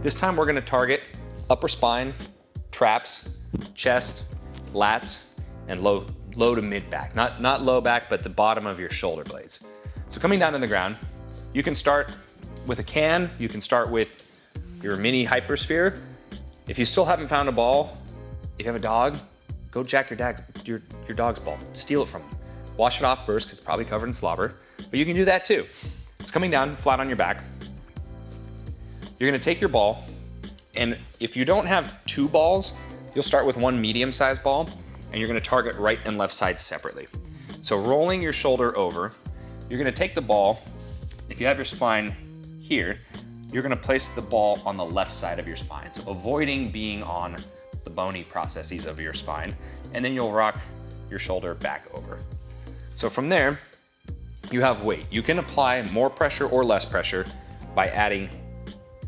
This time we're gonna target upper spine, traps, chest, lats, and low to mid back. Not low back, but the bottom of your shoulder blades. So coming down to the ground, you can start with a can, you can start with your mini hypersphere. If you still haven't found a ball, if you have a dog, go jack your dog's ball, steal it from him. Wash it off first, because it's probably covered in slobber, but you can do that too. It's coming down flat on your back. You're gonna take your ball, and if you don't have two balls, you'll start with one medium-sized ball, and you're gonna target right and left sides separately. So rolling your shoulder over, you're gonna take the ball, if you have your spine here, you're gonna place the ball on the left side of your spine, so avoiding being on the bony processes of your spine, and then you'll rock your shoulder back over. So from there, you have weight. You can apply more pressure or less pressure by adding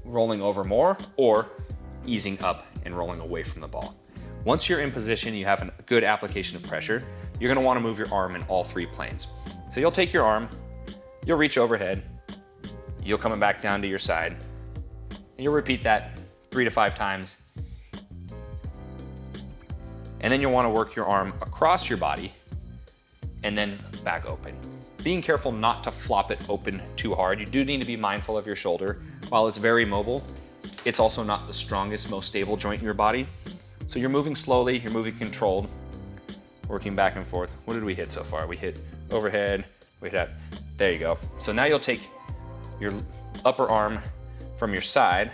rolling over more or easing up and rolling away from the ball. Once you're in position, you have a good application of pressure, you're gonna wanna move your arm in all three planes. So you'll take your arm, you'll reach overhead, you'll come back down to your side, and you'll repeat that 3 to 5 times. And then you'll wanna work your arm across your body and then back open. Being careful not to flop it open too hard. You do need to be mindful of your shoulder. While it's very mobile, it's also not the strongest, most stable joint in your body. So you're moving slowly, you're moving controlled, working back and forth. What did we hit so far? We hit overhead, we hit up, there you go. So now you'll take your upper arm from your side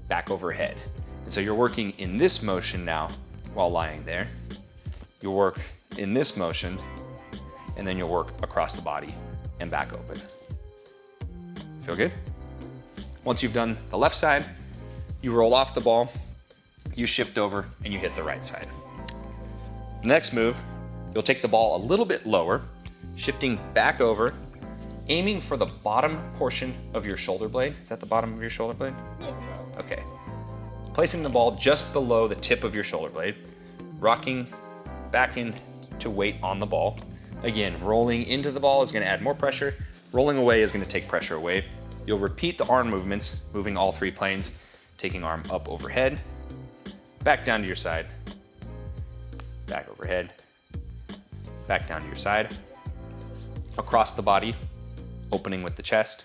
back overhead. And so you're working in this motion now while lying there. You'll work in this motion, and then you'll work across the body and back open. Feel good? Once you've done the left side, you roll off the ball, you shift over, and you hit the right side. The next move, you'll take the ball a little bit lower, shifting back over, aiming for the bottom portion of your shoulder blade. Is that the bottom of your shoulder blade? Yeah. Okay. Placing the ball just below the tip of your shoulder blade, rocking back into weight on the ball. Again, rolling into the ball is gonna add more pressure. Rolling away is gonna take pressure away. You'll repeat the arm movements, moving all three planes, taking arm up overhead, back down to your side, back overhead, back down to your side, across the body, opening with the chest,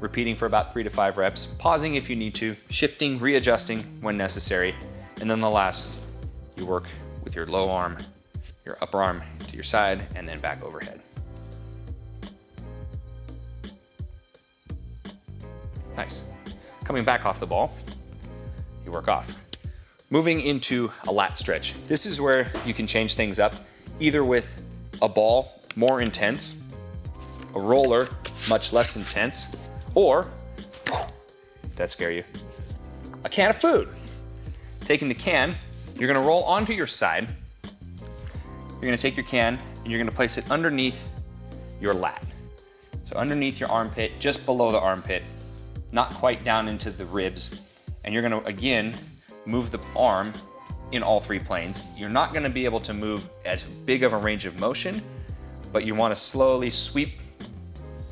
repeating for about 3 to 5 reps, pausing if you need to, shifting, readjusting when necessary, and then the last, you work with your low arm, your upper arm to your side, and then back overhead. Nice. Coming back off the ball, you work off. Moving into a lat stretch. This is where you can change things up, either with a ball, more intense, a roller, much less intense, or, that scare you, a can of food. Taking the can, you're gonna roll onto your side. You're gonna take your can and you're gonna place it underneath your lat. So underneath your armpit, just below the armpit, not quite down into the ribs. And you're gonna, again, move the arm in all three planes. You're not gonna be able to move as big of a range of motion, but you wanna slowly sweep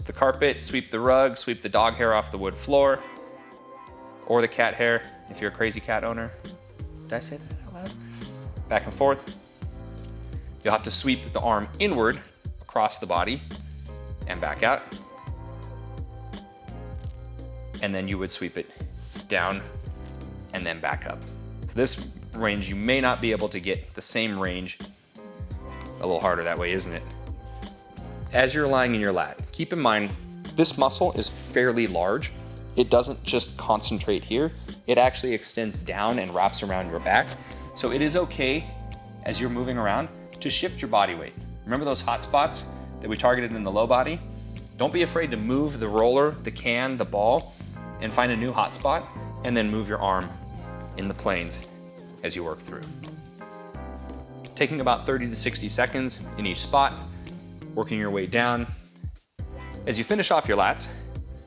the carpet, sweep the rug, sweep the dog hair off the wood floor, or the cat hair, if you're a crazy cat owner. Did I say that out loud? Back and forth. You'll have to sweep the arm inward across the body and back out. And then you would sweep it down and then back up. So this range, you may not be able to get the same range. A little harder that way, isn't it? As you're lying in your lat, keep in mind, this muscle is fairly large. It doesn't just concentrate here. It actually extends down and wraps around your back. So it is okay, as you're moving around, to shift your body weight. Remember those hot spots that we targeted in the low body? Don't be afraid to move the roller, the can, the ball, and find a new hot spot, and then move your arm in the planes as you work through. Taking about 30 to 60 seconds in each spot, working your way down. As you finish off your lats,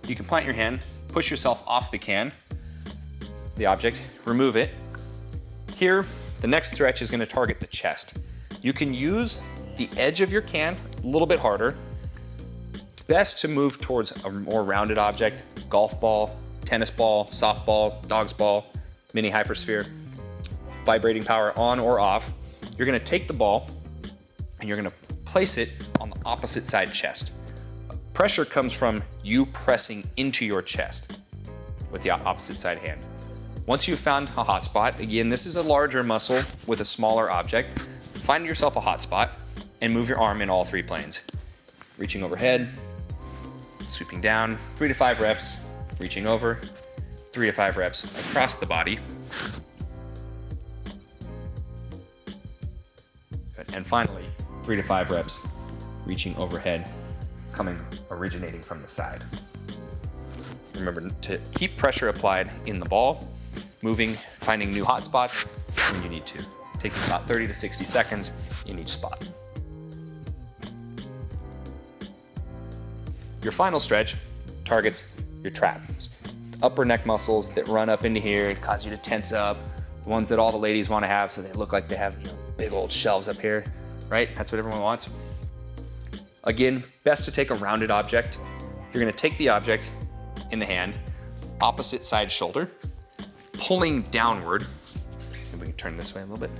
you can plant your hand, push yourself off the can, the object, remove it. Here, the next stretch is gonna target the chest. You can use the edge of your can a little bit harder. Best to move towards a more rounded object, golf ball, tennis ball, softball, dog's ball, mini hypersphere, vibrating power on or off. You're gonna take the ball and you're gonna place it on the opposite side chest. Pressure comes from you pressing into your chest with the opposite side hand. Once you've found a hot spot, again, this is a larger muscle with a smaller object, find yourself a hot spot and move your arm in all 3 planes. Reaching overhead, sweeping down, 3 to 5 reps, reaching over, 3 to 5 reps across the body. Good. And finally, 3 to 5 reps, reaching overhead, originating from the side. Remember to keep pressure applied in the ball, moving, finding new hot spots when you need to, taking about 30 to 60 seconds in each spot. Your final stretch targets your traps, the upper neck muscles that run up into here and cause you to tense up, the ones that all the ladies want to have so they look like they have, big old shelves up here, right? That's what everyone wants. Again, best to take a rounded object. You're gonna take the object in the hand, opposite side shoulder, pulling downward. Maybe we can turn this way a little bit.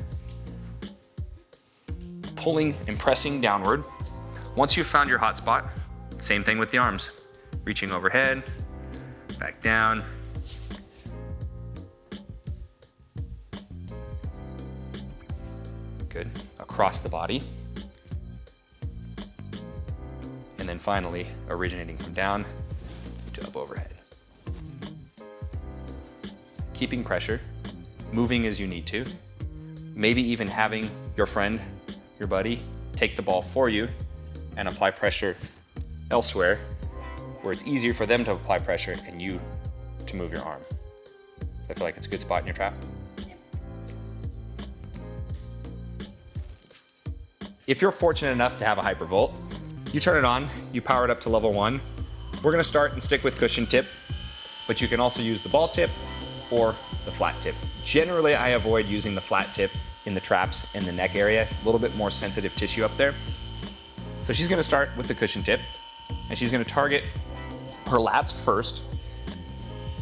Pulling and pressing downward. Once you've found your hot spot, same thing with the arms. Reaching overhead, back down. Good, across the body. And then finally, originating from down to up overhead. Keeping pressure, moving as you need to, maybe even having your friend, your buddy, take the ball for you and apply pressure elsewhere where it's easier for them to apply pressure and you to move your arm. I feel like it's a good spot in your trap. If you're fortunate enough to have a Hypervolt, you turn it on, you power it up to level 1. We're gonna start and stick with cushion tip, but you can also use the ball tip or the flat tip. Generally, I avoid using the flat tip in the traps and the neck area, a little bit more sensitive tissue up there. So she's gonna start with the cushion tip, and she's gonna target her lats first,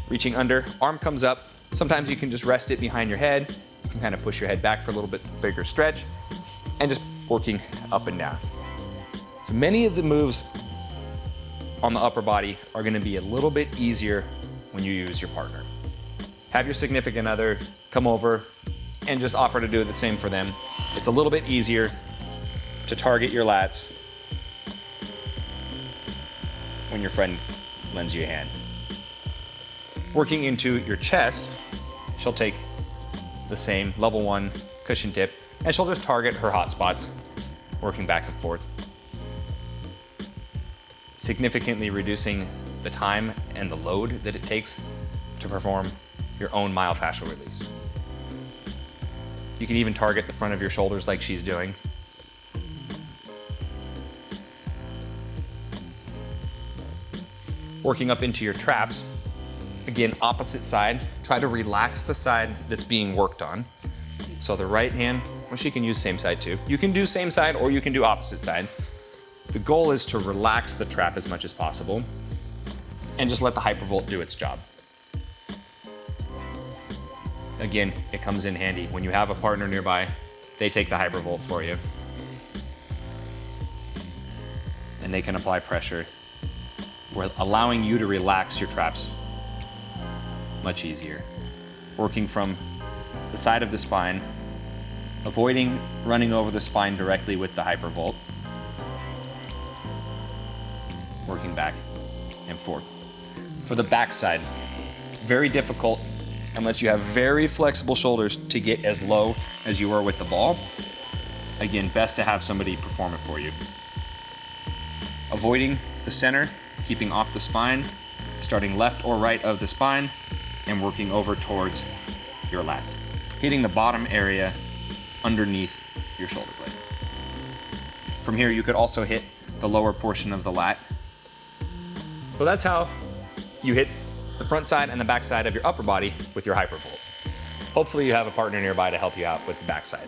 reaching under, arm comes up. Sometimes you can just rest it behind your head. You can kind of push your head back for a little bit bigger stretch, and just working up and down. So many of the moves on the upper body are gonna be a little bit easier when you use your partner. Have your significant other come over and just offer to do the same for them. It's a little bit easier to target your lats when your friend lends you a hand. Working into your chest, she'll take the same level 1 cushion tip and she'll just target her hot spots, working back and forth, significantly reducing the time and the load that it takes to perform your own myofascial release. You can even target the front of your shoulders like she's doing. Working up into your traps, again, opposite side, try to relax the side that's being worked on. So the right hand, well, she can use same side too. You can do same side or you can do opposite side. The goal is to relax the trap as much as possible and just let the Hypervolt do its job. Again, it comes in handy. When you have a partner nearby, they take the Hypervolt for you. And they can apply pressure. We're allowing you to relax your traps much easier. Working from the side of the spine, avoiding running over the spine directly with the Hypervolt. Working back and forth. For the back side, very difficult unless you have very flexible shoulders to get as low as you were with the ball. Again, best to have somebody perform it for you. Avoiding the center, keeping off the spine, starting left or right of the spine, and working over towards your lat. Hitting the bottom area underneath your shoulder blade. From here, you could also hit the lower portion of the lat. So that's how you hit the front side and the back side of your upper body with your Hypervolt. Hopefully you have a partner nearby to help you out with the back side.